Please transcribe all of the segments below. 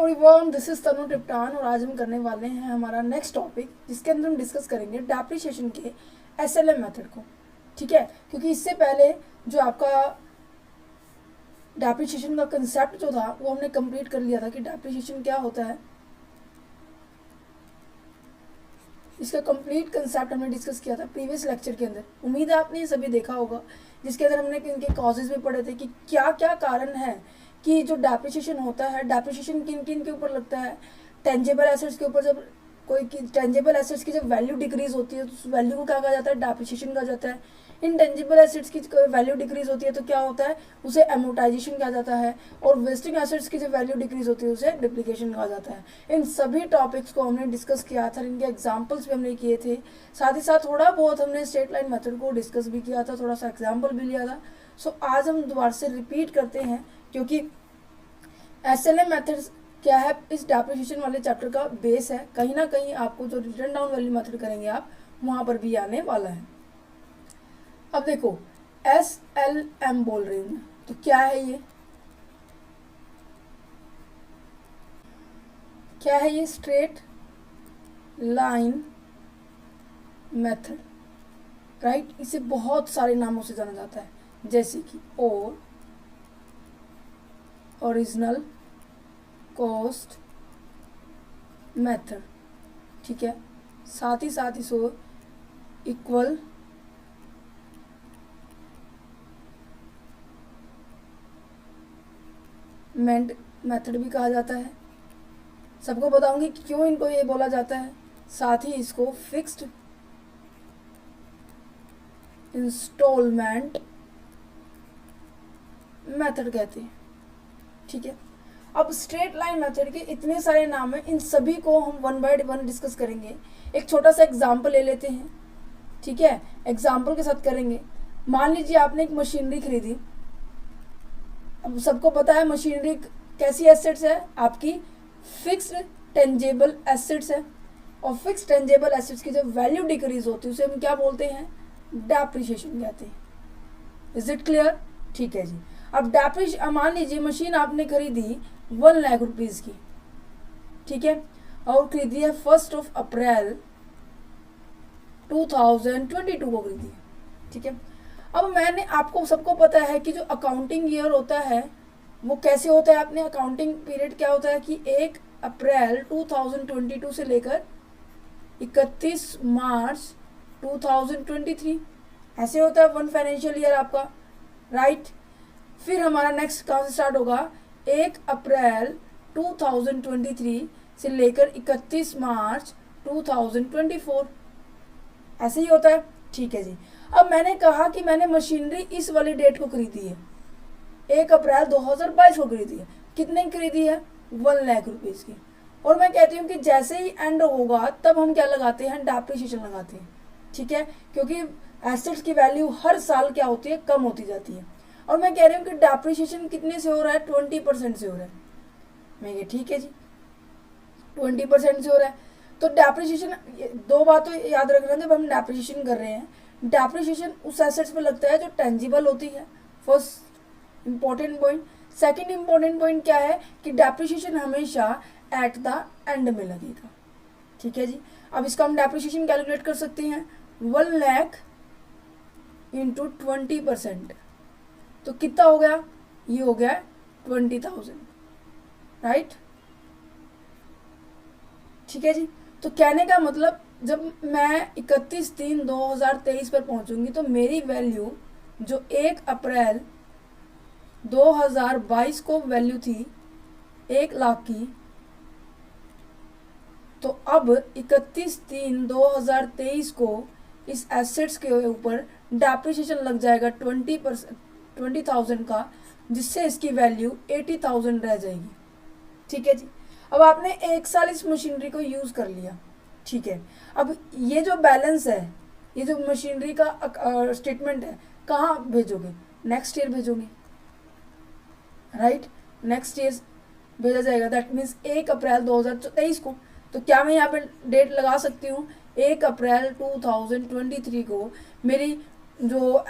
Everyone, this is तनु टिप्टान और आज हम करने वाले हैं हमारा नेक्स्ट टॉपिक, जिसके अंदर हम डिस्कस करेंगे डेप्रिसिएशन के एसएलएम मेथड को। ठीक है, क्योंकि इससे पहले जो आपका डेप्रिसिएशन का कंसेप्ट जो था वो हमने कंप्लीट कर लिया था कि डेप्रिसिएशन क्या होता है। इसका कंप्लीट कंसेप्ट हमने डिस्कस किया था प्रीवियस लेक्चर के अंदर। उम्मीद है आपने ये सभी देखा होगा, जिसके अंदर हमने इनके कॉजेज भी पढ़े थे कि क्या क्या कारण है कि जो डेप्रिसिएशन होता है, डेप्रिसिएशन किन किन के ऊपर लगता है। टेंजेबल एसेट्स के ऊपर जब कोई टेंजेबल एसेट्स की जब वैल्यू डिक्रीज होती है तो उस वैल्यू को क्या कहा जाता है, डेप्रिसिएशन कहा जाता है। इनटेंजिबल एसेट्स की वैल्यू डिक्रीज होती है तो क्या होता है, उसे एमोर्टाइजेशन कहा जाता है। और वेस्टिंग एसेट्स की जब वैल्यू डिक्रीज होती है उसे डिप्लीकेशन कहा जाता है। इन सभी टॉपिक्स को हमने डिस्कस किया था, इनके एग्जाम्पल्स भी हमने किए थे। साथ ही साथ थोड़ा बहुत हमने स्ट्रेट लाइन मेथड को डिस्कस भी किया था, थोड़ा सा एग्जाम्पल भी लिया था। सो आज हम दोबारा से रिपीट करते हैं, क्योंकि एसएलएम मेथड्स क्या है, इस डेप्रिसिएशन वाले चैप्टर का बेस है। कहीं ना कहीं आपको जो रिटर्न डाउन वैल्यू मेथड करेंगे आप, वहां पर भी आने वाला है। अब देखो, एसएलएम बोल रही हूँ तो क्या है ये, क्या है ये? Straight line method, right. इसे बहुत सारे नामों से जाना जाता है, जैसे कि ओरिजिनल कॉस्ट मेथड। ठीक है, साथ ही इसको इक्वल मेथड भी कहा जाता है। सबको बताऊंगी कि क्यों इनको ये बोला जाता है। साथ ही इसको फिक्स्ड इंस्टॉलमेंट मेथड कहते हैं। ठीक है, अब स्ट्रेट लाइन मेथड के इतने सारे नाम हैं, इन सभी को हम वन बाय वन डिस्कस करेंगे। एक छोटा सा एग्जांपल ले लेते हैं। ठीक है, एग्जांपल के साथ करेंगे। मान लीजिए आपने एक मशीनरी खरीदी। अब सबको पता है मशीनरी कैसी एसेट्स है, आपकी फिक्स्ड टेंजेबल एसेट्स है। और फिक्स्ड टेंजेबल एसेट्स की जब वैल्यू डिक्रीज होती है उसे हम क्या बोलते हैं, डेप्रिसिएशन कहते हैं। Is it clear? ठीक है जी। अब डेप्रिसिएशन, मान लीजिए मशीन आपने खरीदी 1 लाख रुपीज की। ठीक है, और खरीदी है 1 अप्रैल 2022 को खरीदी है। ठीक है, अब मैंने आपको सबको पता है कि जो अकाउंटिंग ईयर होता है वो कैसे होता है। अपने अकाउंटिंग पीरियड क्या होता है कि 1 अप्रैल 2022 से लेकर 31 मार्च 2023 ऐसे होता है 1 फाइनेंशियल ईयर आपका, राइट। फिर हमारा नेक्स्ट कहाँ से स्टार्ट होगा, 1 अप्रैल 2023 से लेकर 31 मार्च 2024 ऐसे ही होता है। ठीक है जी। अब मैंने कहा कि मैंने मशीनरी इस वाली डेट को खरीदी है, 1 अप्रैल 2022 को खरीदी है। कितने की खरीदी है, 1 लाख रुपीज की। और मैं कहती हूँ कि जैसे ही एंड होगा तब हम क्या लगाते हैं, डेप्रिसिएशन लगाते हैं। ठीक है, क्योंकि एसेट्स की वैल्यू हर साल क्या होती है, कम होती जाती है। और मैं कह रही हूँ कि डेप्रिसिएशन कितने से हो रहा है, 20% से हो रहा है। मैं ये ठीक है जी, 20% से हो रहा है। तो डेप्रिसिएशन, दो बातों तो याद रखना जब हम डेप्रिसिएशन कर रहे हैं। डेप्रिसिएशन उस एसेट्स पे लगता है जो टेंजिबल होती है, first important point. Second important point क्या है कि डेप्रिसिएशन हमेशा एट द एंड में लगेगा। ठीक है जी। अब इसका हम डेप्रिसिएशन कैलकुलेट कर सकते हैं, 1 लाख इंटू 20%, तो कितना हो गया, ये हो गया 20,000, राइट। ठीक है जी। तो कहने का मतलब जब मैं 31/3/2023 पर पहुंचूंगी तो मेरी वैल्यू जो 1 अप्रैल 2022 को वैल्यू थी 1 लाख की, तो अब 31/3/2023 को इस एसेट्स के ऊपर डेप्रिसिएशन लग जाएगा 20,000 का, जिससे इसकी वैल्यू 80,000 रह जाएगी। ठीक है जी। अब आपने 1 साल इस मशीनरी को यूज कर लिया। ठीक है, अब ये जो बैलेंस है, ये जो मशीनरी का स्टेटमेंट है, कहाँ भेजोगे, नेक्स्ट ईयर भेजोगे, राइट। नेक्स्ट ईयर भेजा जाएगा, दैट मीन्स 1 अप्रैल 2023 को। तो क्या मैं यहाँ पे डेट लगा सकती हूँ, 1 अप्रैल 2023 को मेरी जो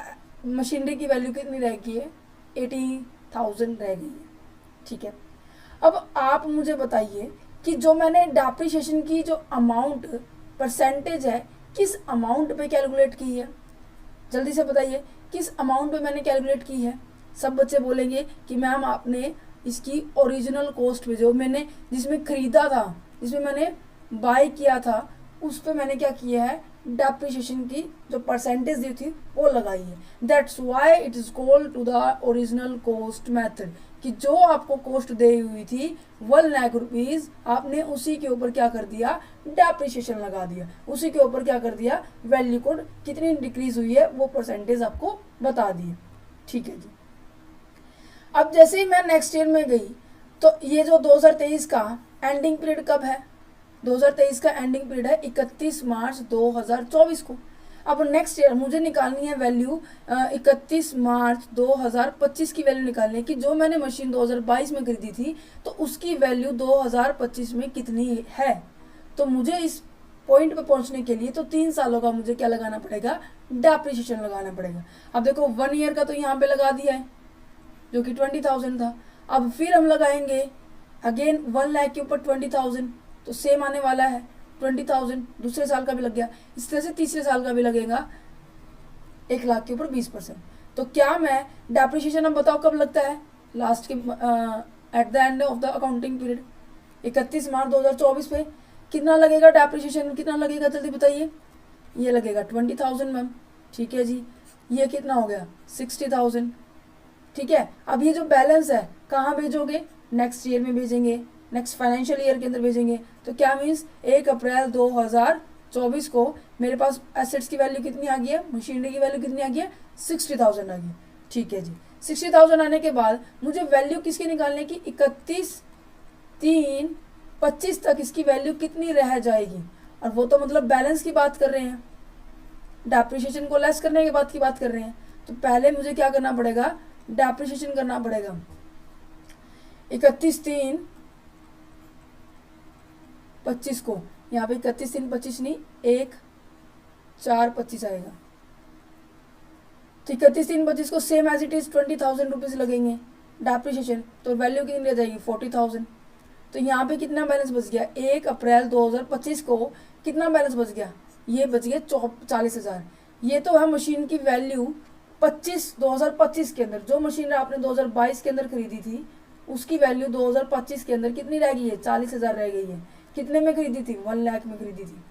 मशीनरी की वैल्यू कितनी रह गई है, 80,000 रह गई है। ठीक है, अब आप मुझे बताइए कि जो मैंने डेप्रिसिएशन की जो अमाउंट परसेंटेज है किस अमाउंट पे कैलकुलेट की है, जल्दी से बताइए किस अमाउंट पे मैंने कैलकुलेट की है। सब बच्चे बोलेंगे कि मैम आपने इसकी ओरिजिनल कॉस्ट पे जो मैंने जिसमें ख़रीदा था, जिसमें मैंने बाय किया था, उस पे मैंने क्या किया है, डेप्रिसिएशन की जो परसेंटेज दी थी वो लगाई है। That's why it is called to the original cost method, कि जो आपको कॉस्ट दी हुई थी 1,00,000 रुपीज़, आपने उसी के ऊपर क्या कर दिया, डेप्रिसिएशन लगा दिया, उसी के ऊपर क्या कर दिया, वैल्यू को कितनी डिक्रीज हुई है वो परसेंटेज आपको बता दी। ठीक है जी। अब जैसे ही मैं नेक्स्ट ईयर में गई तो ये जो 2023 का एंडिंग पीरियड कब है, 2023 का एंडिंग पीरियड है 31 मार्च 2024 को। अब नेक्स्ट ईयर मुझे निकालनी है वैल्यू 31 मार्च 2025 की वैल्यू निकालनी है कि जो मैंने मशीन 2022 में खरीदी थी तो उसकी वैल्यू 2025 में कितनी है। तो मुझे इस पॉइंट पे पहुंचने के लिए तो 3 सालों का मुझे क्या लगाना पड़ेगा, डेप्रिसिएशन लगाना पड़ेगा। अब देखो 1 ईयर का तो यहाँ पे लगा दिया है जो कि 20,000 था। अब फिर हम लगाएंगे अगेन 1,00,000 के ऊपर 20,000, तो सेम आने वाला है 20,000, दूसरे साल का भी लग गया। इस तरह से तीसरे साल का भी लगेगा 1,00,000 के ऊपर 20%। तो क्या मैं डेप्रिसिएशन, अब बताओ कब लगता है, लास्ट के at the end of the accounting period 31 मार्च 2024 पे कितना लगेगा डेप्रिसिएशन, कितना लगेगा जल्दी बताइए। ये लगेगा 20,000 मैम। ठीक है जी, ये कितना हो गया 60,000। ठीक है, अब ये जो बैलेंस है कहाँ भेजोगे, नेक्स्ट ईयर में भेजेंगे, नेक्स्ट फाइनेंशियल ईयर के अंदर भेजेंगे। तो क्या मीन्स 1 अप्रैल 2024 को मेरे पास एसेट्स की वैल्यू कितनी आ गई है, मशीनरी की वैल्यू कितनी आ गई है, 60,000 आ गई। ठीक है जी, 60,000 आने के बाद मुझे वैल्यू किसकी निकालने की, 31/3/25 तक इसकी वैल्यू कितनी रह जाएगी। और वो तो मतलब बैलेंस की बात कर रहे हैं, डेप्रिसिएशन को लेस करने के बाद की बात कर रहे हैं। तो पहले मुझे क्या करना पड़ेगा, डेप्रिसिएशन करना पड़ेगा। 31/3/25 को, यहाँ पे 31/3/25 नहीं 1/4/25 आएगा। तो 31/3/25 को same as it is 20,000 rupees लगेंगे डेप्रिसिएशन, तो वैल्यू कितनी रह जाएगी 40,000। तो यहाँ पे कितना बैलेंस बच गया, 1 अप्रैल 2025 को कितना बैलेंस बच गया, ये बच गया 40,000। ये तो है मशीन की वैल्यू 2025 के अंदर, जो मशीन आपने 2022 के अंदर खरीदी थी उसकी वैल्यू 2025 के अंदर कितनी रह गई है, 40,000 रह गई है। कितने में खरीदी थी, 1,00,000 में खरीदी थी,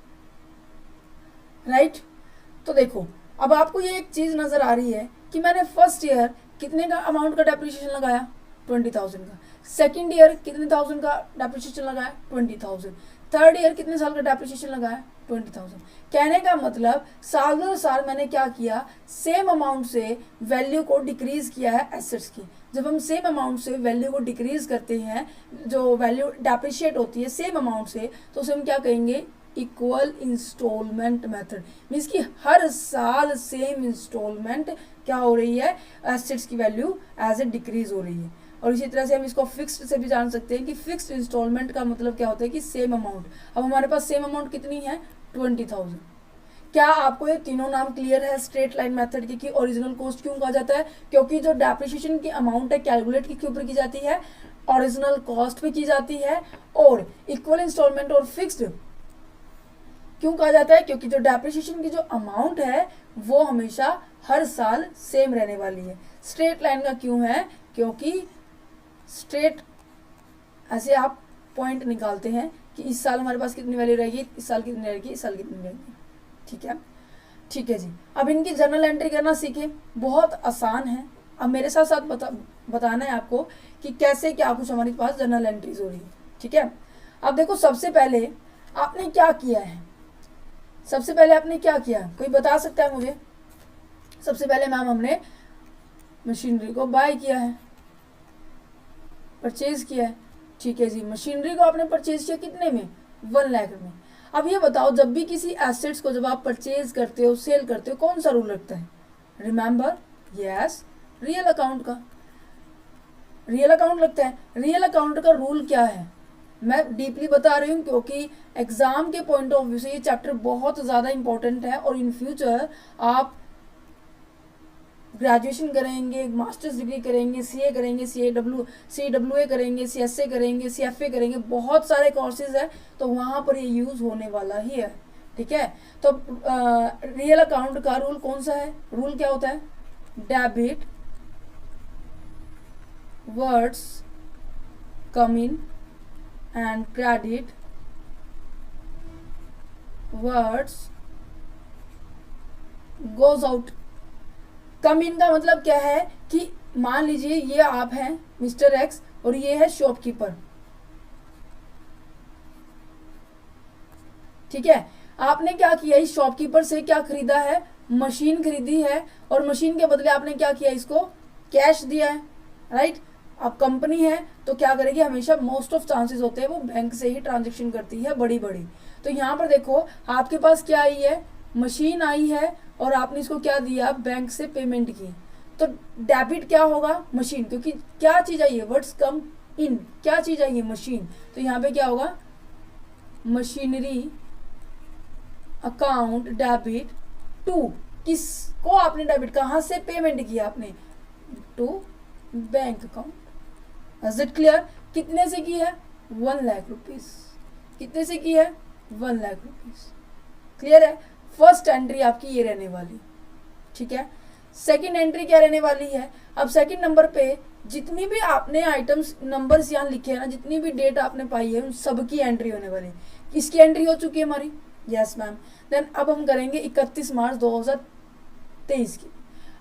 राइट। तो देखो अब आपको ये एक चीज़ नज़र आ रही है कि मैंने फर्स्ट ईयर कितने का अमाउंट का डेप्रिसिएशन लगाया, 20,000 का। सेकंड ईयर कितने थाउजेंड का डेप्रिसिएशन लगाया, 20,000। थर्ड ईयर कितने साल का डेप्रिसिएशन लगाया, 20,000। कहने का मतलब साल दर साल मैंने क्या किया, सेम अमाउंट से वैल्यू को डिक्रीज किया है एसेट्स की। जब हम सेम अमाउंट से वैल्यू को डिक्रीज करते हैं, जो वैल्यू डेप्रिशिएट होती है सेम अमाउंट से, तो उसे हम क्या कहेंगे, इक्वल इंस्टॉलमेंट मेथड। मीन्स कि हर साल सेम इंस्टॉलमेंट क्या हो रही है, एसेट्स की वैल्यू एज ए डिक्रीज हो रही है। और इसी तरह से हम इसको फिक्स्ड से भी जान सकते हैं कि फिक्स्ड इंस्टॉलमेंट का मतलब क्या होता है कि सेम अमाउंट। अब हमारे पास सेम अमाउंट कितनी है, 20,000। क्या आपको ये तीनों नाम क्लियर है स्ट्रेट लाइन मेथड की कि ओरिजिनल कॉस्ट क्यों कहा जाता है, क्योंकि जो डेप्रिसिएशन की अमाउंट है कैलकुलेट के ऊपर की जाती है, ओरिजिनल कॉस्ट पे की जाती है। और इक्वल इंस्टॉलमेंट और फिक्स्ड क्यों कहा जाता है, क्योंकि जो डेप्रिसिएशन की जो अमाउंट है वो हमेशा हर साल सेम रहने वाली है। स्ट्रेट लाइन का क्यों है, क्योंकि स्ट्रेट ऐसे आप पॉइंट निकालते हैं कि इस साल हमारे पास कितनी वैल्यू रहेगी, इस साल कितनी रहेगी, इस साल कितनी रहेगी। ठीक है, ठीक है जी। अब इनकी जर्नल एंट्री करना सीखें, बहुत आसान है। अब मेरे साथ साथ बताना है आपको कि कैसे क्या कुछ हमारे पास जर्नल एंट्रीज हो रही है। ठीक है, अब देखो सबसे पहले आपने क्या किया है, सबसे पहले आपने क्या किया, कोई बता सकता है मुझे। सबसे पहले मैम हमने मशीनरी को बाय किया है, परचेज किया है। ठीक है जी, मशीनरी को आपने परचेज किया कितने में, 1,00,000 में। अब ये बताओ, जब भी किसी एसेट्स को जब आप परचेज करते हो, सेल करते हो, कौन सा रूल लगता है, रिमेंबर, यस, रियल अकाउंट का, रियल अकाउंट लगता है। रियल अकाउंट का रूल क्या है, मैं डीपली बता रही हूँ क्योंकि एग्जाम के पॉइंट ऑफ व्यू से ये चैप्टर बहुत ज़्यादा इंपॉर्टेंट है और इन फ्यूचर आप ग्रेजुएशन करेंगे, मास्टर्स डिग्री करेंगे, सीए करेंगे, CWA करेंगे, CSA करेंगे, CFA करेंगे, बहुत सारे कोर्सेज है, तो वहाँ पर ये यूज़ होने वाला ही है। ठीक है, तो रियल अकाउंट का रूल कौन सा है? रूल क्या होता है? Debit words come in and credit words goes out. Come in का मतलब क्या है कि मान लीजिए ये आप हैं मिस्टर एक्स और ये है शॉपकीपर। ठीक है, आपने क्या किया, इस शॉपकीपर से क्या खरीदा है? मशीन खरीदी है, और मशीन के बदले आपने क्या किया? इसको कैश दिया है, राइट। अब कंपनी है तो क्या करेगी? हमेशा मोस्ट ऑफ चांसेस होते हैं वो बैंक से ही ट्रांजेक्शन करती है, बड़ी बड़ी। तो यहाँ पर देखो आपके पास क्या आई है? मशीन आई है, और आपने इसको क्या दिया? बैंक से पेमेंट की। तो डेबिट क्या होगा? मशीन, क्योंकि क्या चीज आई है? वर्ड्स कम इन, क्या चीज आई है? मशीन। तो यहाँ पे क्या होगा? मशीनरी अकाउंट डेबिट टू, किसको आपने डेबिट, कहाँ से पेमेंट किया आपने? To bank account. Is it clear? कितने से की है? 1 लाख रुपीज। कितने से की है? 1 लाख रुपीज। क्लियर है? फर्स्ट एंट्री आपकी ये रहने वाली। ठीक है, सेकंड एंट्री क्या रहने वाली है? अब सेकंड नंबर पे जितनी भी आपने आइटम्स नंबर्स यहाँ लिखे हैं ना, जितनी भी डेट आपने पाई है, उन सबकी एंट्री होने वाली। इसकी एंट्री हो चुकी है हमारी, यस मैम। देन अब हम करेंगे 31 मार्च 2023 की।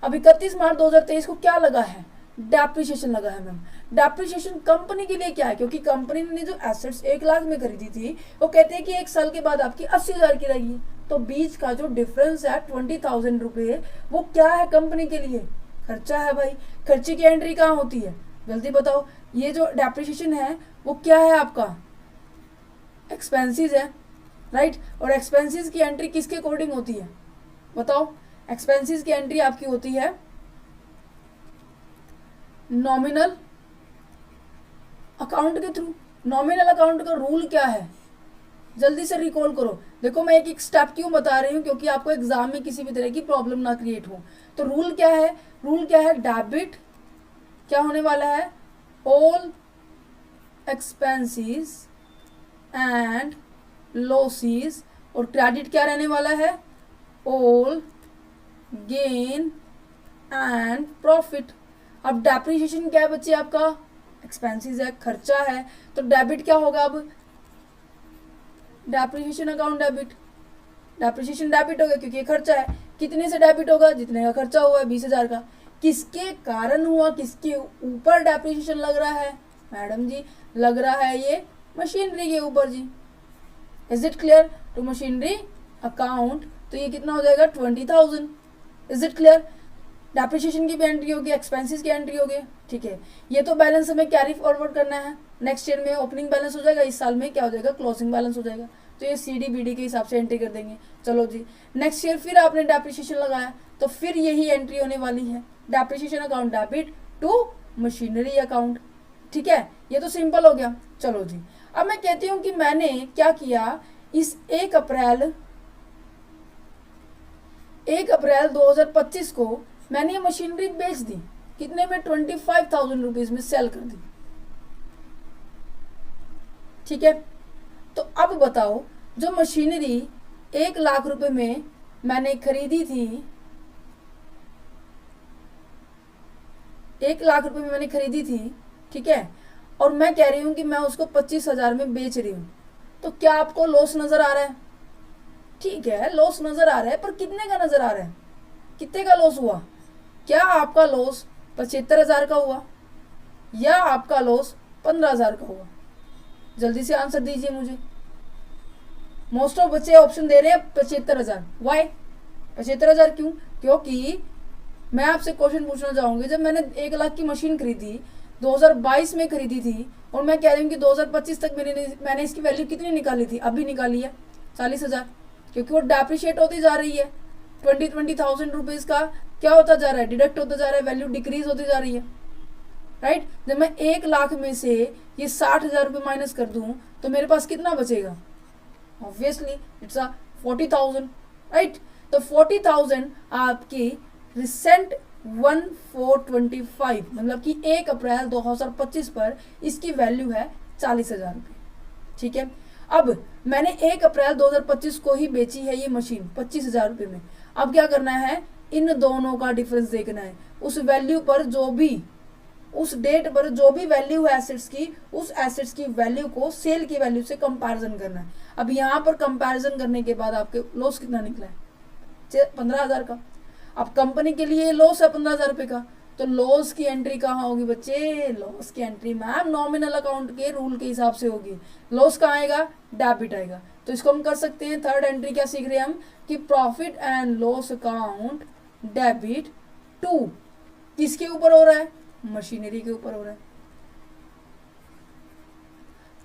अब 31 मार्च 2023 को क्या लगा है? डेप्रिसिएशन लगा है मैम। डेप्रिसिएशन कंपनी के लिए क्या है? क्योंकि कंपनी ने जो एसेट्स 1 लाख में खरीदी थी, वो कहते हैं कि 1 साल के बाद आपकी 80,000 की रहेगी। तो बीच का जो डिफरेंस है 20,000 रुपये, वो क्या है कंपनी के लिए? खर्चा है भाई। खर्चे की एंट्री कहाँ होती है? जल्दी बताओ। ये जो डेप्रिसिएशन है वो क्या है आपका? एक्सपेंसेस है, राइट। और एक्सपेंसेस की एंट्री किसके अकॉर्डिंग होती है? बताओ। एक्सपेंसेस की एंट्री आपकी होती है नॉमिनल अकाउंट के थ्रू। नॉमिनल अकाउंट का रूल क्या है? जल्दी से रिकॉल करो। देखो मैं एक एक स्टेप क्यों बता रही हूँ, क्योंकि आपको एग्जाम में किसी भी तरह की प्रॉब्लम ना क्रिएट हो। तो रूल क्या है? रूल क्या है? डेबिट क्या होने वाला है? All expenses and losses. और क्रेडिट क्या रहने वाला है? All gain and profit. अब डेप्रिसिएशन क्या है बच्चे? आपका एक्सपेंसेस है, खर्चा है। तो डेबिट क्या होगा? अब depreciation account debit. Depreciation debit होगा क्योंकि ये खर्चा है। कितने से डेबिट होगा? जितने का खर्चा हुआ है, 20,000 का। किसके कारण हुआ? किसके ऊपर डेप्रिसिएशन लग रहा है? मैडम जी लग रहा है ये मशीनरी के ऊपर जी। Is it clear? To machinery account. तो ये कितना हो जाएगा? 20,000। Is it clear? डेप्रिसिएशन की भी एंट्री होगी, एक्सपेंसेस की एंट्री होगी। ठीक है, ये तो बैलेंस हमें कैरी फॉरवर्ड करना है। नेक्स्ट ईयर में ओपनिंग बैलेंस हो जाएगा, इस साल में क्या हो जाएगा? क्लोजिंग बैलेंस हो जाएगा। तो ये CDBD के हिसाब से एंट्री कर देंगे। चलो जी, नेक्स्ट ईयर फिर आपने डेप्रिसिएशन लगाया तो फिर यही एंट्री होने वाली है, depreciation account debit to machinery account. ठीक है, ये तो सिंपल हो गया। चलो जी, अब मैं कहती हूँ कि मैंने क्या किया, इस 1 अप्रैल 2025 को मैंने ये मशीनरी बेच दी। कितने में? 25,000 रुपीज में सेल कर दी। ठीक है, तो अब बताओ, जो मशीनरी 1 लाख रुपए में मैंने खरीदी थी, 1 लाख रुपए में मैंने खरीदी थी, ठीक है, और मैं कह रही हूं कि मैं उसको 25,000 में बेच रही हूं, तो क्या आपको लॉस नजर आ रहा है? ठीक है, लॉस नजर आ रहा है, पर कितने का नजर आ रहा है? कितने का लॉस हुआ? क्या आपका लॉस 75,000 का हुआ या आपका लॉस 15,000 का हुआ? जल्दी से आंसर दीजिए मुझे। मोस्ट ऑफ बच्चे ऑप्शन दे रहे हैं 75,000। वाई 75,000? क्यों? क्योंकि मैं आपसे क्वेश्चन पूछना चाहूंगी, जब मैंने 1 लाख की मशीन खरीदी 2022 में खरीदी थी, और मैं कह रही हूँ कि 2025 तक मैंने इसकी वैल्यू कितनी निकाली थी? अभी निकाली है 40,000, क्योंकि वो डेप्रिशिएट होती जा रही है। 20,000 रुपीज का क्या होता जा रहा है? डिडक्ट होता जा रहा है, वैल्यू डिक्रीज होती जा रही है, राइट। जब मैं 1 लाख में से ये 60,000 रुपये माइनस कर दूं तो मेरे पास कितना बचेगा? Obviously it's a 40,000, right. तो 40,000 आपकी रिसेंट 1425, मतलब कि 1 अप्रैल 2025 पर इसकी वैल्यू है 40,000 रुपये। ठीक है, अब मैंने 1 अप्रैल 2025 को ही बेची है ये मशीन 25,000 रुपये में। अब क्या करना है, इन दोनों का डिफरेंस देखना है। उस वैल्यू पर जो भी, उस डेट पर जो भी वैल्यू है एसेट्स की, उस एसेट्स की वैल्यू को सेल की वैल्यू से कंपैरिजन करना है। अब यहाँ पर कंपैरिजन करने के बाद आपके लॉस कितना निकला है, 15,000 का। अब कंपनी के लिए लॉस है 15,000 रुपये का, तो लॉस की एंट्री कहाँ होगी बच्चे, लॉस की एंट्री मैम नॉमिनल अकाउंट के रूल के हिसाब से होगी। लॉस कहाँ आएगा, डेबिट आएगा। तो इसको हम कर सकते हैं, थर्ड एंट्री क्या सीख रहे हैं हम, कि profit and loss account debit to, किसके ऊपर हो रहा है, मशीनरी के ऊपर हो रहा है।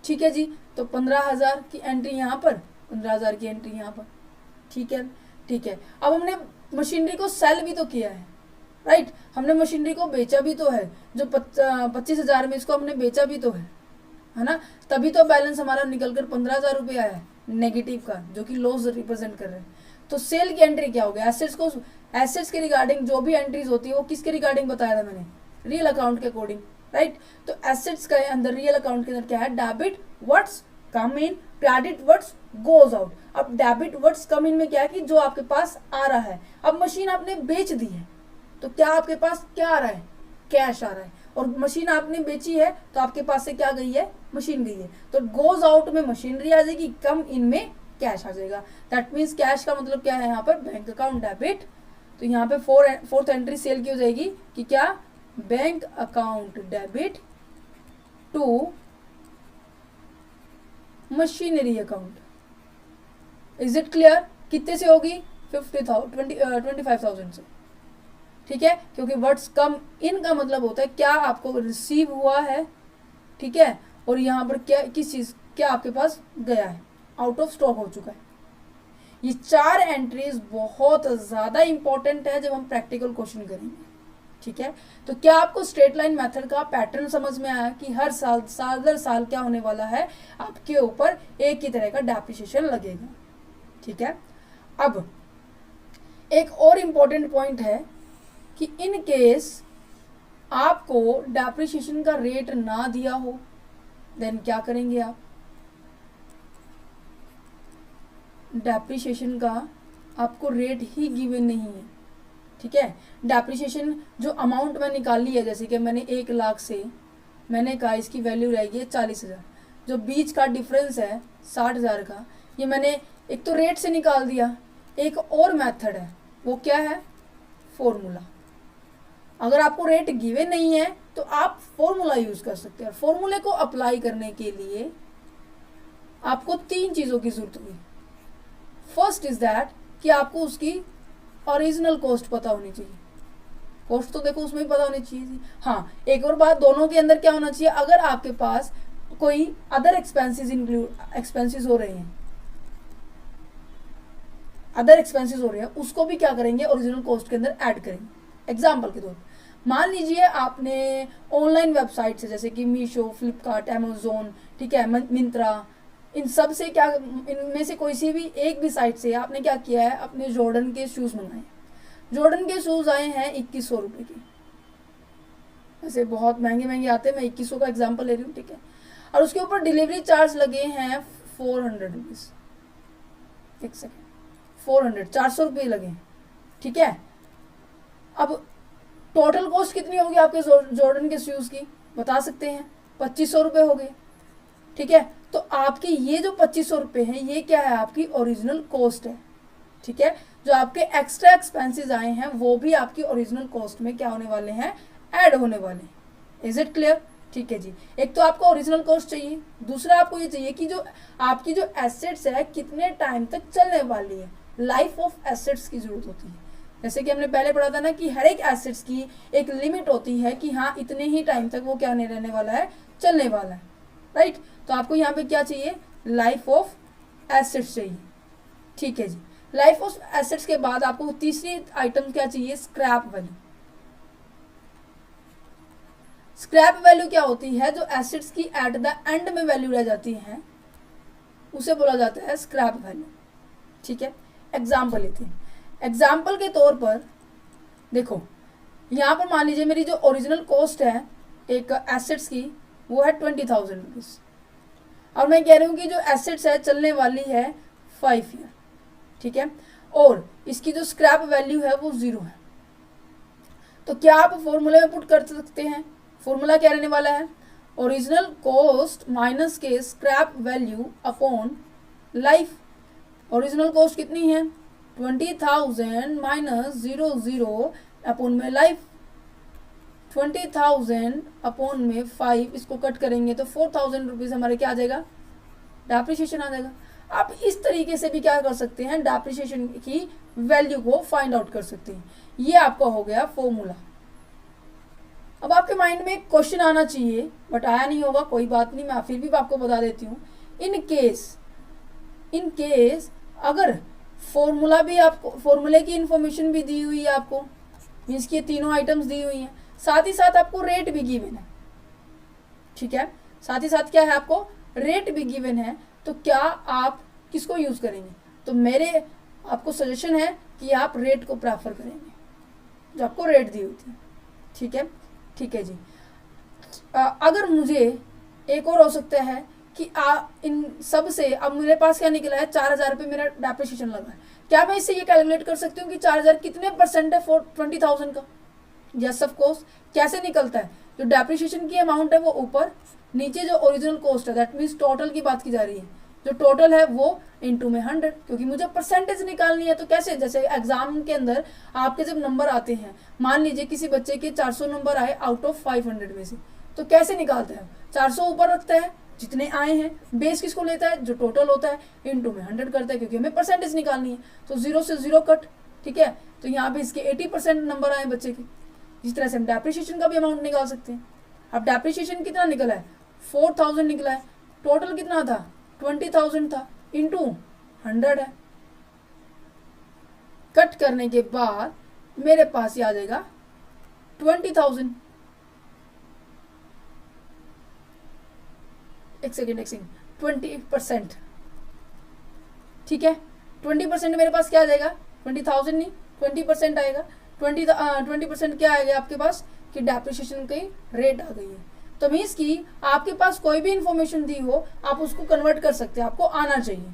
ठीक है जी, तो 15,000 की एंट्री यहाँ पर, 15,000 की एंट्री यहाँ पर। ठीक है, ठीक है। अब हमने मशीनरी को सेल भी तो किया है, राइट, हमने मशीनरी को बेचा भी तो है, जो 25,000 में इसको हमने बेचा भी तो है ना, तभी तो बैलेंस हमारा निकल कर 15,000 रुपये आया है नेगेटिव का, जो कि लॉस रिप्रेजेंट कर रहे हैं। तो सेल की एंट्री क्या हो गया, एसेट्स को, एसेट्स के रिगार्डिंग जो भी एंट्रीज होती है वो किसके रिगार्डिंग बताया था मैंने, रियल अकाउंट के अकॉर्डिंग, राइट। तो एसेट्स के अंदर, रियल अकाउंट के अंदर क्या है, डेबिट व्हाट्स कम इन, क्रेडिट व्हाट्स गोज आउट। अब डेबिट व्हाट्स कम इन में क्या है कि जो आपके पास आ रहा है। अब मशीन आपने बेच दी है तो क्या आपके पास क्या आ रहा है, कैश आ रहा है, और मशीन आपने बेची है तो आपके पास से क्या गई है, मशीन गई है। तो गोज आउट में मशीनरी आ जाएगी, कम इन में कैश आ जाएगा। दैट मीन्स कैश का मतलब क्या है यहाँ पर, बैंक अकाउंट डेबिट। तो यहाँ पे फोर्थ एंट्री सेल की हो जाएगी कि क्या, bank account debit to machinery account. Is it clear, कितने से होगी, 25,000 से। ठीक है, क्योंकि वर्ड्स कम इन का मतलब होता है क्या आपको रिसीव हुआ है, ठीक है, और यहाँ पर क्या, किस चीज, क्या आपके पास गया है, आउट ऑफ स्टॉक हो चुका है। ये 4 एंट्रीज बहुत ज्यादा इंपॉर्टेंट है जब हम प्रैक्टिकल क्वेश्चन करेंगे। ठीक है, तो क्या आपको स्ट्रेट लाइन मेथड का पैटर्न समझ में आया कि हर साल दर साल क्या होने वाला है, आपके ऊपर एक ही तरह का डेप्रिसिएशन लगेगा। ठीक है, अब एक और इम्पॉर्टेंट पॉइंट है कि इन केस आपको डेप्रिसिएशन का रेट ना दिया हो, देन क्या करेंगे आप, डेप्रिसिएशन का आपको रेट ही गिवन नहीं है। ठीक है, डेप्रिसिएशन जो अमाउंट मैं निकाली है, जैसे कि मैंने 1 लाख से मैंने कहा इसकी वैल्यू रहेगी 40,000, जो बीच का डिफरेंस है 60,000 का, ये मैंने एक तो रेट से निकाल दिया, एक और मेथड है वो क्या है, फॉर्मूला। अगर आपको रेट गिवन नहीं है तो आप फॉर्मूला यूज कर सकते हैं। फॉर्मूले को अप्लाई करने के लिए आपको 3 चीजों की जरूरत होगी। फर्स्ट इज दैट कि आपको उसकी ओरिजिनल कॉस्ट पता होनी चाहिए। कॉस्ट तो देखो उसमें ही पता होनी चाहिए थी। हाँ, एक और बात, दोनों के अंदर क्या होना चाहिए, अगर आपके पास कोई अदर एक्सपेंसेस हो रहे हैं, अदर एक्सपेंसेस हो रहे हैं, उसको भी क्या करेंगे, ओरिजिनल कॉस्ट के अंदर ऐड करेंगे। एग्जाम्पल के तौर पर मान लीजिए आपने ऑनलाइन वेबसाइट से, जैसे कि मीशो, फ्लिपकार्ट, अमेजोन, ठीक है, मिंत्रा, इन सब से क्या, इनमें से कोई सी भी एक भी साइट से आपने क्या किया है, अपने जॉर्डन के शूज़ मंगाए। जॉर्डन के शूज़ आए हैं 2100 रुपये के, वैसे बहुत महंगे महंगे आते हैं, मैं 2100 का एग्जांपल ले रही हूँ। ठीक है, और उसके ऊपर डिलीवरी चार्ज लगे हैं 400 रुपीज़, एक सेकेंड, 400 रुपये लगे हैं। ठीक है, अब टोटल कॉस्ट कितनी होगी आपके जॉर्डन के शूज़ की, बता सकते हैं, 2500 रुपये हो गए। ठीक है, तो आपके ये जो 2500 रुपये हैं, ये क्या है, आपकी ओरिजिनल कॉस्ट है। ठीक है, जो आपके एक्स्ट्रा एक्सपेंसेस आए हैं वो भी आपकी ओरिजिनल कॉस्ट में क्या होने वाले हैं, ऐड होने वाले हैं। Is it clear? ठीक है जी, एक तो आपको ओरिजिनल कॉस्ट चाहिए, दूसरा आपको ये चाहिए कि जो आपकी जो एसेट्स है कितने टाइम तक चलने वाली है, लाइफ ऑफ एसेट्स की जरूरत होती है। जैसे कि हमने पहले पढ़ा था ना कि हर एक एसेट्स की एक लिमिट होती है कि हाँ इतने ही टाइम तक वो क्या नहीं रहने वाला है, चलने वाला है, राइट। तो आपको यहाँ पे क्या चाहिए, लाइफ ऑफ एसेट्स चाहिए। ठीक है जी, लाइफ ऑफ एसेट्स के बाद आपको तीसरी आइटम क्या चाहिए, स्क्रैप वैल्यू। स्क्रैप वैल्यू क्या होती है, जो एसेट्स की एट द एंड में वैल्यू रह जाती है उसे बोला जाता है स्क्रैप वैल्यू। ठीक है, एग्जाम्पल लेते हैं। एग्जाम्पल के तौर पर देखो, यहाँ पर मान लीजिए मेरी जो ओरिजिनल कॉस्ट है एक एसेट्स की वो है 20,000 रुपीज़, और मैं कह रही हूँ कि जो एसेट्स है चलने वाली है 5 ईयर, ठीक है, और इसकी जो स्क्रैप वैल्यू है वो 0 है। तो क्या आप फॉर्मूले में पुट कर सकते हैं? फॉर्मूला क्या रहने वाला है? ओरिजिनल कॉस्ट माइनस के scrap value upon life. Original cost कितनी है? 20,000 माइनस 0 अपॉन में लाइफ, 20,000 अपॉन में 5, इसको कट करेंगे तो 4,000 रुपीज़ हमारे क्या आ जाएगा? डेप्रिसिएशन आ जाएगा। आप इस तरीके से भी क्या कर सकते हैं? डेप्रिसिएशन की वैल्यू को फाइंड आउट कर सकते हैं। ये आपका हो गया फॉर्मूला। अब आपके माइंड में एक क्वेश्चन आना चाहिए, बट आया नहीं होगा, कोई बात नहीं, मैं फिर भी आपको बता देती हूँ। इन केस अगर फॉर्मूला भी आपको, फॉर्मूले की इंफॉर्मेशन भी दी हुई है आपको, मीन्स की तीनों आइटम्स दी हुई हैं, साथ ही साथ आपको रेट भी गिवन है, ठीक है, साथ ही साथ क्या है? आपको रेट भी गिवन है, तो क्या आप किसको यूज़ करेंगे? तो मेरे आपको सजेशन है कि आप रेट को प्रेफर करेंगे, जो आपको रेट दी हुई थी, ठीक है, ठीक है जी। अगर मुझे एक और हो सकता है कि इन सब से अब मेरे पास क्या निकला है? 4,000 रुपये मेरा डेप्रिसिएशन लगा है। क्या मैं इससे ये कैलकुलेट कर सकती हूँ कि 4,000 कितने परसेंट है 20,000 का? Yes of course. कैसे निकलता है? जो डेप्रिसिएशन की अमाउंट है वो ऊपर, नीचे जो ओरिजिनल कॉस्ट है, दैट मीन्स टोटल की बात की जा रही है, जो टोटल है वो इंटू में 100, क्योंकि मुझे परसेंटेज निकालनी है। तो कैसे? जैसे एग्जाम के अंदर आपके जब नंबर आते हैं, मान लीजिए किसी बच्चे के 400 नंबर आए आउट ऑफ 500 में से, तो कैसे निकालते हैं? 400 ऊपर रखता है, जितने आए हैं, बेस किसको लेता है? जो टोटल होता है, इंटू में 100 करता है, क्योंकि हमें परसेंटेज निकालनी है। तो 0 से 0 कट, ठीक है। तो यहाँ पे इसके 80% नंबर आए बच्चे के। इस तरह से हम डेप्रिसिएशन का भी अमाउंट निकाल सकते हैं। अब डेप्रिसिएशन कितना निकला है? 4,000 निकला है। टोटल कितना था? 20,000 था, इंटू 100 है। कट करने के बाद मेरे पास ये आ जाएगा 20,000। एक सेकेंड 20%, ठीक है। 20% मेरे पास क्या आ जाएगा? 20,000 नहीं, 20% आएगा। 20% क्या आएगा आपके पास? कि डेप्रिसिएशन की रेट आ गई है। तो मीन्स कि आपके पास कोई भी इंफॉर्मेशन दी हो, आप उसको कन्वर्ट कर सकते हैं, आपको आना चाहिए,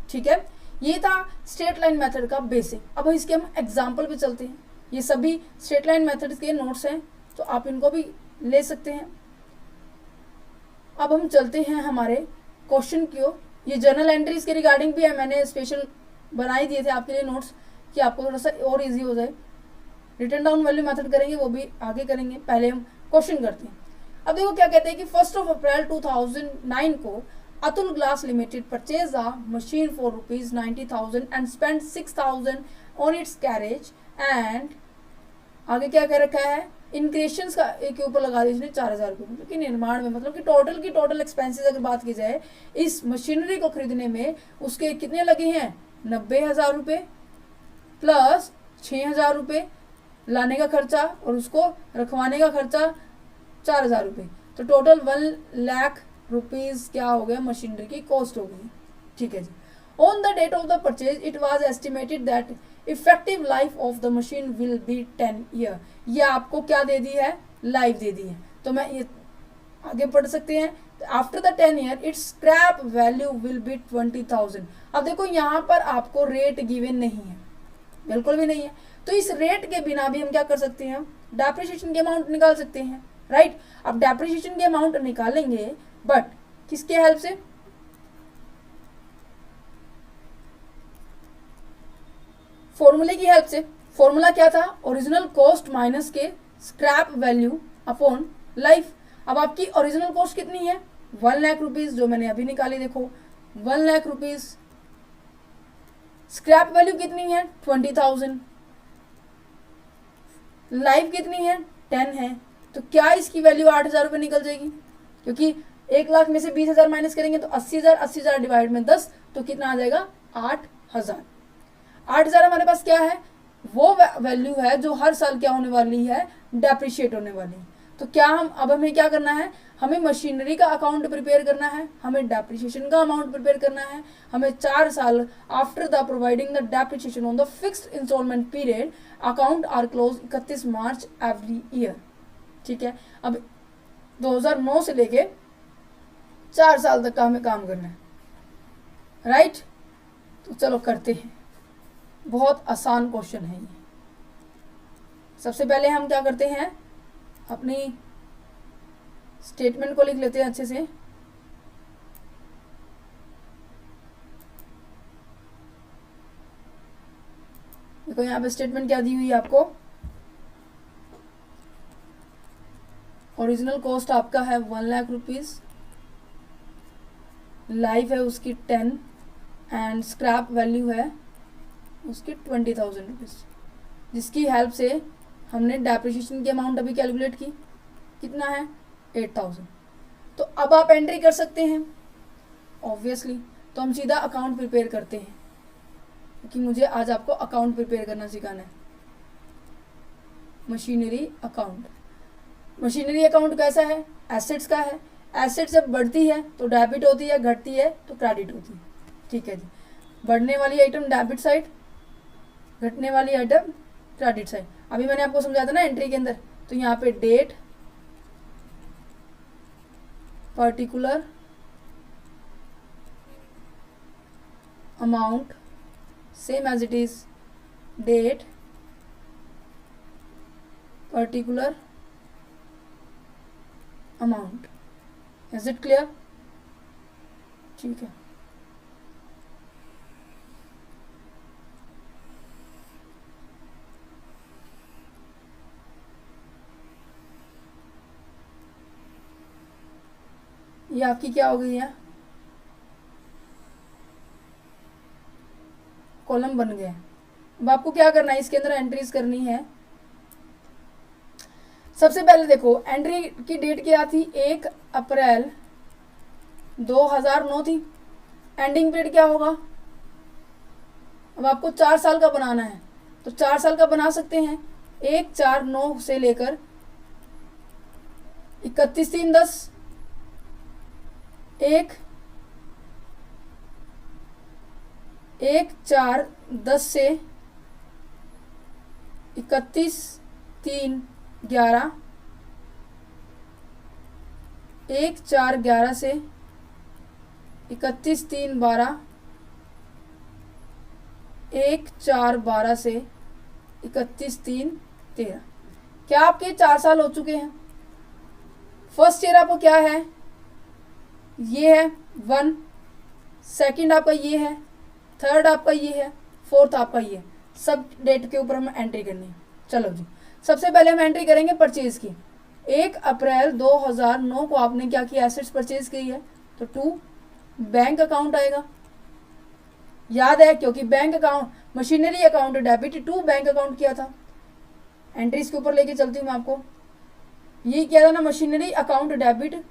ठीक है। ये था स्ट्रेट लाइन मेथड का बेसिक। अब इसके हम एग्जाम्पल पे चलते हैं। ये सभी स्ट्रेट लाइन मेथड के नोट्स हैं, तो आप इनको भी ले सकते हैं। अब हम चलते हैं हमारे क्वेश्चन की ओर। ये जर्नल एंट्रीज के रिगार्डिंग भी है, मैंने स्पेशल बनाई दिए थे आपके लिए नोट्स, कि आपको थोड़ा सा और इजी हो जाए। रिटर्न डाउन वैल्यू मेथड करेंगे, वो भी आगे करेंगे, पहले हम क्वेश्चन करते हैं। अब देखो क्या कहते हैं कि 1 अप्रैल 2009 को Atul glass limited purchase a machine for ₹90,000 and spend 6,000 on it's carriage and आगे क्या कह रखा है? इनक्रेशंस का एक के ऊपर लगा दिए इसने 4,000 रुपये, मतलब कि निर्माण में, मतलब कि टोटल एक्सपेंसेस अगर बात की जाए इस मशीनरी को खरीदने में, उसके कितने लगे हैं? 90,000 रुपये प्लस 6,000 रुपये लाने का खर्चा और उसको रखवाने का खर्चा 4,000 रुपये। तो टोटल 1,00,000 रुपीज़ क्या हो गया? मशीनरी की कॉस्ट हो गई, ठीक है जी। On the date of the purchase it was estimated that effective life of the machine will be 10 year. ये आपको क्या दे दी है? लाइफ दे दी है। तो मैं ये आगे पढ़ सकते हैं। After the 10 year it's scrap value will be 20,000। अब देखो यहाँ पर आपको रेट गिवन नहीं है, बिल्कुल भी नहीं है। तो इस रेट के बिना भी हम क्या कर सकते हैं? डेप्रिसिएशन के अमाउंट निकाल सकते हैं, राइट। अब डेप्रिसिएशन के अमाउंट निकालेंगे, बट किसके हेल्प से? फॉर्मूले की हेल्प से। फॉर्मूला क्या था? ओरिजिनल कॉस्ट माइनस के स्क्रैप वैल्यू अपॉन लाइफ। अब आपकी ओरिजिनल कॉस्ट कितनी है? 1,00,000 रुपीज, जो मैंने अभी निकाली, देखो 1,00,000 रुपीज। स्क्रैप वैल्यू कितनी है? 20,000। लाइफ कितनी है? 10 है। तो क्या इसकी वैल्यू 8,000 रुपये निकल जाएगी? क्योंकि 1,00,000 में से 20,000 माइनस करेंगे तो 80,000, 80,000 डिवाइड में 10, तो कितना आ जाएगा? 8,000। 8,000 हमारे पास क्या है? वो वैल्यू है जो हर साल क्या होने वाली है? डेप्रिशिएट होने वाली है। तो क्या अब हमें क्या करना है, हमें मशीनरी का अकाउंट प्रिपेयर करना है, हमें डेप्रिसिएशन का अमाउंट प्रिपेयर करना है, हमें 4 साल after the providing the depreciation on the fixed instalment period account are close 31 March every year. ठीक है, अब 2009 से लेके 4 साल तक का हमें काम करना है, राइट। तो चलो करते हैं, बहुत आसान क्वेश्चन है ये। सबसे पहले हम क्या करते हैं, अपनी स्टेटमेंट को लिख लेते हैं अच्छे से। देखो यहाँ पे स्टेटमेंट क्या दी हुई है आपको, ओरिजिनल कॉस्ट आपका है 1 लाख रुपीज, लाइफ है उसकी 10 एंड स्क्रैप वैल्यू है उसकी 20,000 रुपीज़, जिसकी हेल्प से हमने डेप्रिसिएशन की अमाउंट अभी कैलकुलेट की, कितना है 8,000। तो अब आप एंट्री कर सकते हैं ऑब्वियसली। तो हम सीधा अकाउंट प्रिपेयर करते हैं, क्योंकि मुझे आज आपको अकाउंट प्रिपेयर करना सिखाना है। मशीनरी अकाउंट, मशीनरी अकाउंट कैसा है, एसेट्स का है। एसेट जब बढ़ती है तो डेबिट होती है, घटती है तो क्रेडिट होती है। ठीक है जी, बढ़ने वाली आइटम डेबिट साइड, घटने वाली आइटम क्रेडिट साइड। अभी मैंने आपको समझाया था ना एंट्री के अंदर, तो यहाँ पे date, particular amount, same as it is date, particular amount. Is it clear? ठीक है, ये आपकी क्या हो गई है, कॉलम बन गया। अब आपको क्या करना है, इसके अंदर एंट्रीज करनी है। सबसे पहले देखो एंट्री की डेट क्या थी, 1 अप्रैल 2009 थी। एंडिंग पीरियड क्या होगा, अब आपको 4 साल का बनाना है, तो 4 साल का बना सकते हैं। 1/4/9 से लेकर 31/3/10, 1/4/10 से 31/3/11, 1/4/11 से 31/3/12, 1/4/12 से 31/3/13। क्या आपके 4 साल हो चुके हैं? फर्स्ट ईयर आपको क्या है, ये है 1, सेकंड आपका ये है, थर्ड आपका ये है, फोर्थ आपका ये है। सब डेट के ऊपर हमें एंट्री करनी है। चलो जी, सबसे पहले हम एंट्री करेंगे परचेज की। 1 अप्रैल 2009 को आपने क्या किया, एसेट्स परचेज की है, तो 2 बैंक अकाउंट आएगा। याद है, क्योंकि bank account, machinery account debit, 2 bank account किया था। एंट्रीज के ऊपर लेके चलती हूँ मैं आपको। ये किया था ना, machinery account debit,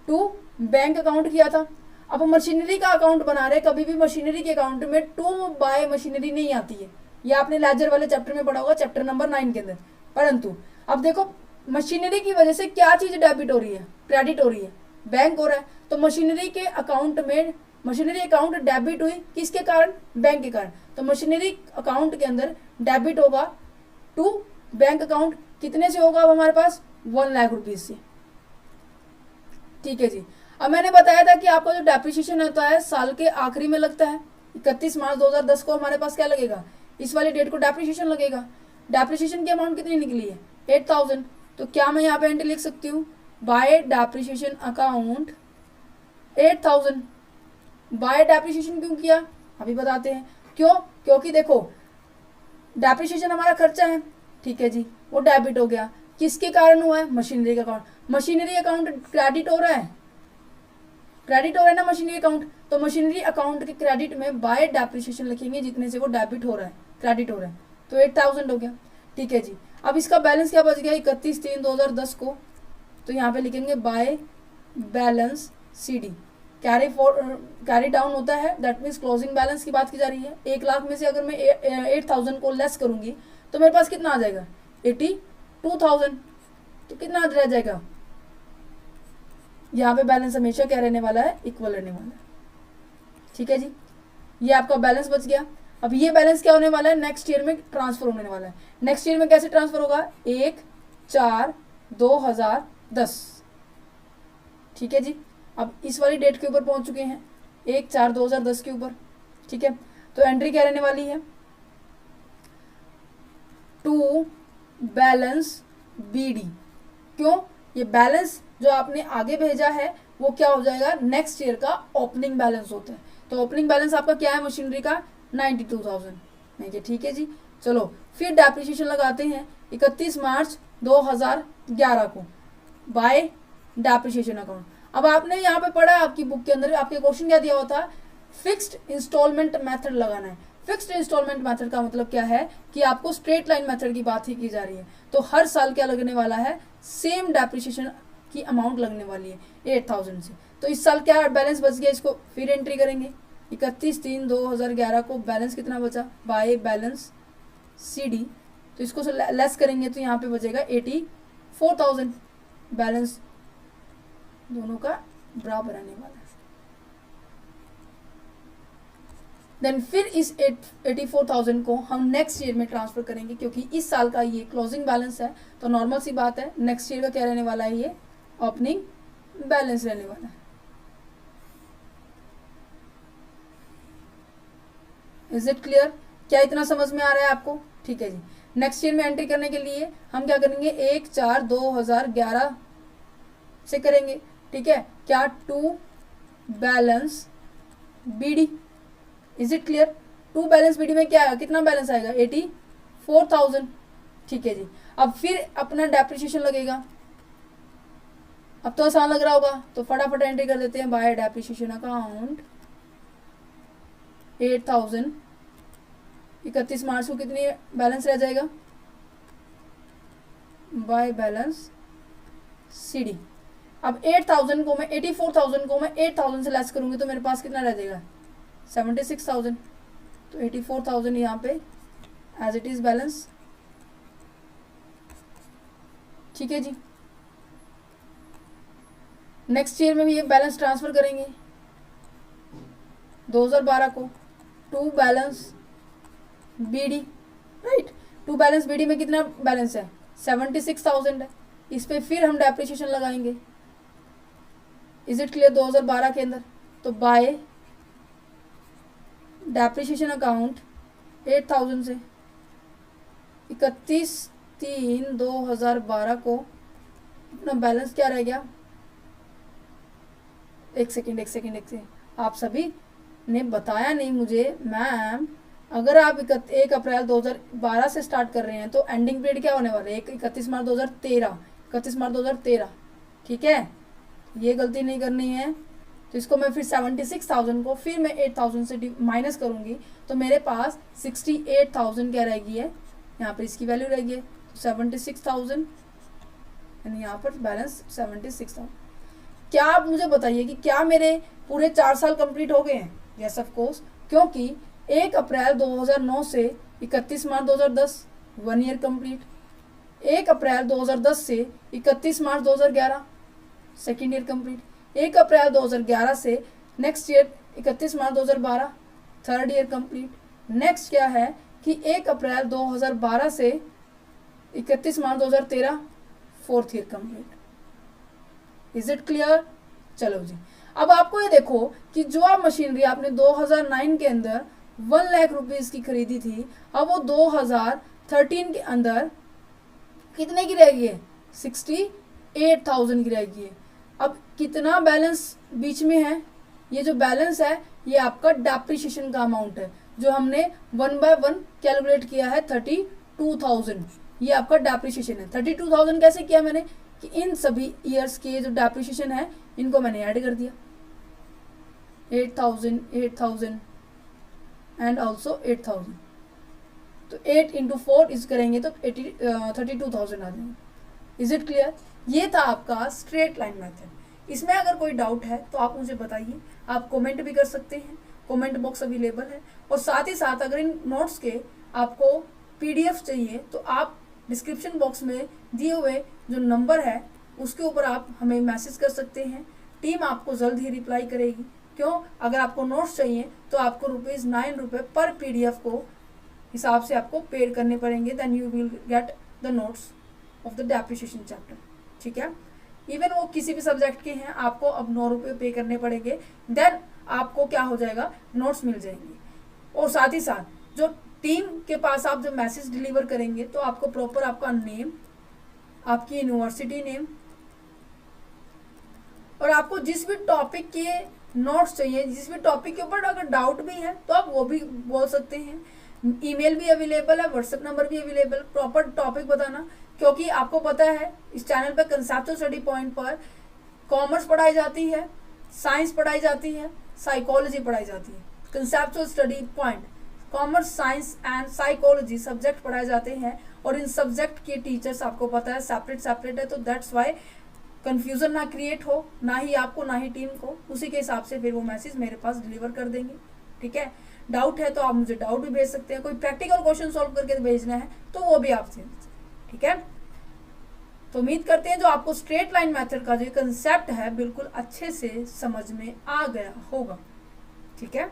2 bank account किया था। अब मशीनरी का अकाउंट बना रहे, कभी भी मशीनरी के अकाउंट में टू बाय मशीनरी नहीं आती है। ये आपने लेजर वाले चैप्टर में पढ़ा होगा, चैप्टर नंबर 9 के अंदर। परंतु अब देखो, मशीनरी की वजह से क्या चीज डेबिट हो रही है, क्रेडिट हो रही है, बैंक हो रहा है। तो मशीनरी के अकाउंट में, मशीनरी अकाउंट डेबिट हुई किसके कारण, बैंक के कारण। तो मशीनरी अकाउंट के अंदर डेबिट होगा 2 बैंक अकाउंट, कितने से होगा अब हमारे पास, 1 लाख रुपीज से। ठीक है जी, अब मैंने बताया था कि आपका जो डेप्रिसिएशन होता है साल के आखिरी में लगता है। 31 मार्च 2010 को हमारे पास क्या लगेगा, इस वाली डेट को डेप्रिसिएशन लगेगा। डेप्रिसिएशन की अमाउंट कितनी निकली है, 8,000। तो क्या मैं यहाँ पे एंट्री लिख सकती हूँ, bye depreciation account 8,000। Bye depreciation क्यों किया, अभी बताते हैं क्यों। क्योंकि देखो डेप्रिसिएशन हमारा खर्चा है, ठीक है जी, वो डेबिट हो गया। किसके कारण हुआ है, मशीनरी का अकाउंट। मशीनरी अकाउंट क्रेडिट हो रहा है, क्रेडिट हो रहा है ना मशीनरी अकाउंट। तो मशीनरी अकाउंट के क्रेडिट में बाय डेप्रिसिएशन लिखेंगे, जितने से वो डेबिट हो रहा है, क्रेडिट हो रहा है। तो 8,000 हो गया। ठीक है जी, अब इसका बैलेंस क्या बच गया 31/3/2010 को, तो यहाँ पे लिखेंगे by balance CD। Carry down होता है, दैट मीन्स क्लोजिंग बैलेंस की बात की जा रही है। 1 लाख में से अगर मैं 8,000 को लेस करूंगी तो मेरे पास कितना आ जाएगा, 82,000। तो कितना रह जाएगा, यहाँ पे बैलेंस हमेशा क्या रहने वाला है, इक्वल रहने वाला है। ठीक है जी, ये आपका बैलेंस बच गया। अब ये बैलेंस क्या होने वाला है, नेक्स्ट ईयर में ट्रांसफर होने वाला है। नेक्स्ट ईयर में कैसे ट्रांसफर होगा, 1/4/2010। ठीक है जी, अब इस वाली डेट के ऊपर पहुंच चुके हैं, 1/4/2010 के ऊपर। ठीक है, तो एंट्री क्या रहने वाली है, टू बैलेंस BD। क्यों, ये बैलेंस जो आपने आगे भेजा है वो क्या हो जाएगा, नेक्स्ट ईयर का ओपनिंग बैलेंस होता है। तो ओपनिंग बैलेंस आपका क्या है मशीनरी का, 92,000। ठीक है जी, चलो फिर डेप्रिसिएशन लगाते हैं 31 मार्च 2011 को बाय डेप्रिसिएशन अकाउंट। अब आपने यहाँ पे पढ़ा, आपकी बुक के अंदर आपके क्वेश्चन क्या दिया हुआ था, फिक्स्ड इंस्टॉलमेंट मेथड लगाना है। फिक्स्ड इंस्टॉलमेंट मेथड का मतलब क्या है कि आपको स्ट्रेट लाइन मेथड की बात ही की जा रही है। तो हर साल क्या लगने वाला है, सेम डेप्रिसिएशन की अमाउंट लगने वाली है 8,000 से। तो इस साल क्या बैलेंस बच गया, इसको फिर एंट्री करेंगे 31/3/2011 को बैलेंस कितना बचा, बाय बैलेंस CD। तो इसको लेस करेंगे तो यहाँ पे बचेगा 84,000। बैलेंस दोनों का बराबर आने वाला है। देन फिर इस 84,000 को हम नेक्स्ट ईयर में ट्रांसफर करेंगे, क्योंकि इस साल का ये क्लोजिंग बैलेंस है। तो नॉर्मल सी बात है, नेक्स्ट ईयर का क्या रहने वाला है, ये ओपनिंग बैलेंस रहने वाला है। इज इट क्लियर, क्या इतना समझ में आ रहा है आपको? ठीक है जी, नेक्स्ट ईयर में एंट्री करने के लिए हम क्या करेंगे, 1/4/2011 से करेंगे। ठीक है, क्या, to balance BD। Is it clear, to balance BD में क्या है, कितना बैलेंस आएगा, 84,000। ठीक है जी, अब फिर अपना डेप्रिसिएशन लगेगा। अब तो आसान लग रहा होगा, तो फटाफट एंट्री कर देते हैं, बाय डेप्रिसिएशन अकाउंट 8,000। 31 मार्च को कितनी बैलेंस रह जाएगा, बाय बैलेंस CD। अब 8,000 को मैं 84,000 को मैं 8,000 से लेस करूंगी तो मेरे पास कितना रह जाएगा, 76,000। तो 84,000 यहाँ पे एज इट इज बैलेंस। ठीक है जी, नेक्स्ट ईयर में भी ये बैलेंस ट्रांसफर करेंगे 2012 को, to balance BD। Right, to balance BD में कितना बैलेंस है, 76,000 है। इस पे फिर हम डेप्रिसिएशन लगाएंगे। इज इट क्लियर, 2012 के अंदर। तो बाय डेप्रिसिएशन अकाउंट 8,000 से 31/3/2012 को अपना बैलेंस क्या रह गया, एक सेकेंड, आप सभी ने बताया नहीं मुझे, मैम अगर आप 1 अप्रैल 2012 से स्टार्ट कर रहे हैं तो एंडिंग पीरियड क्या होने वाला है, 31 मार्च 2013। ठीक है, ये गलती नहीं करनी है। तो इसको मैं फिर 76,000 को फिर मैं 8,000 से माइनस करूंगी तो मेरे पास 68,000 क्या रहेगी है, यहाँ पर इसकी वैल्यू रहेगी, तो 76,000 यानी यहाँ पर बैलेंस 76,000। क्या आप मुझे बताइए कि क्या मेरे पूरे 4 साल कंप्लीट हो गए हैं? यस ऑफ कोर्स, क्योंकि 1 अप्रैल 2009 से 31 मार्च 2010 1 ईयर कंप्लीट, 1 अप्रैल 2010 से 31 मार्च 2011 सेकेंड ईयर कंप्लीट, 1 अप्रैल 2011 से नेक्स्ट ईयर 31 मार्च 2012 थर्ड ईयर कंप्लीट। नेक्स्ट क्या है कि 1 अप्रैल 2012 से 31 मार्च 2013 fourth year complete. Is it clear? चलो जी, अब आपको ये देखो कि जो आप मशीनरी आपने 2009 के अंदर 1 लाख रुपीस की खरीदी थी, अब वो 2013 के अंदर कितने की रहेगी है, 68,000 की रहेगी है। अब कितना बैलेंस बीच में है, ये जो बैलेंस है ये आपका डेप्रिसिएशन का अमाउंट है जो हमने 1 बाय 1 कैलकुलेट किया है 32,000। ये आपका डेप्रिसिएशन है। 32,000 कैसे किया मैंने कि इन सभी ईयर्स के जो डेप्रिसिएशन है इनको मैंने ऐड कर दिया, 8,000 8,000 एंड ऑल्सो 8,000। तो 8 इंटू 4 इस करेंगे तो 32,000 आ जाएंगे। Is it clear? ये था आपका स्ट्रेट लाइन मेथड। इसमें अगर कोई डाउट है तो आप मुझे बताइए, आप कमेंट भी कर सकते हैं, कमेंट बॉक्स अवेलेबल है। और साथ ही साथ अगर इन नोट्स के आपको PDF चाहिए तो आप डिस्क्रिप्शन बॉक्स में दिए हुए जो नंबर है उसके ऊपर आप हमें मैसेज कर सकते हैं। टीम आपको जल्द ही रिप्लाई करेगी। क्यों? अगर आपको नोट्स चाहिए तो आपको ₹9 पर PDF को हिसाब से आपको पेड करने पड़ेंगे, then you will get the notes of the depreciation chapter. ठीक है, इवन वो किसी भी सब्जेक्ट के हैं, आपको अब ₹9 पे करने पड़ेंगे, देन आपको क्या हो जाएगा, नोट्स मिल जाएंगे। और साथ ही साथ जो टीम के पास आप जब मैसेज डिलीवर करेंगे तो आपको प्रॉपर आपका नेम, आपकी यूनिवर्सिटी नेम, और आपको जिस भी टॉपिक के नोट्स चाहिए, जिस भी टॉपिक के ऊपर अगर डाउट भी है तो आप वो भी बोल सकते हैं। ईमेल भी अवेलेबल है, व्हाट्सएप नंबर भी अवेलेबल। प्रॉपर टॉपिक बताना, क्योंकि आपको पता है इस चैनल पर कंसेप्चुअल स्टडी पॉइंट पर कॉमर्स पढ़ाई जाती है, साइंस पढ़ाई जाती है, साइकोलॉजी पढ़ाई जाती है। Conceptual study point commerce, science and psychology subject पढ़ाए जाते हैं, और इन सब्जेक्ट के टीचर्स आपको पता है सेपरेट है, तो दैट्स वाई कंफ्यूजन ना क्रिएट हो, ना ही आपको ना ही टीम को। उसी के हिसाब से फिर वो मैसेज मेरे पास डिलीवर कर देंगे। ठीक है, डाउट है तो आप मुझे डाउट भी भेज सकते हैं, कोई प्रैक्टिकल क्वेश्चन सॉल्व करके भेजना है तो वो भी आप भेज। ठीक है, तो उम्मीद करते हैं जो आपको स्ट्रेट लाइन मेथड का जो कंसेप्ट है बिल्कुल अच्छे से समझ में आ गया होगा। ठीक है।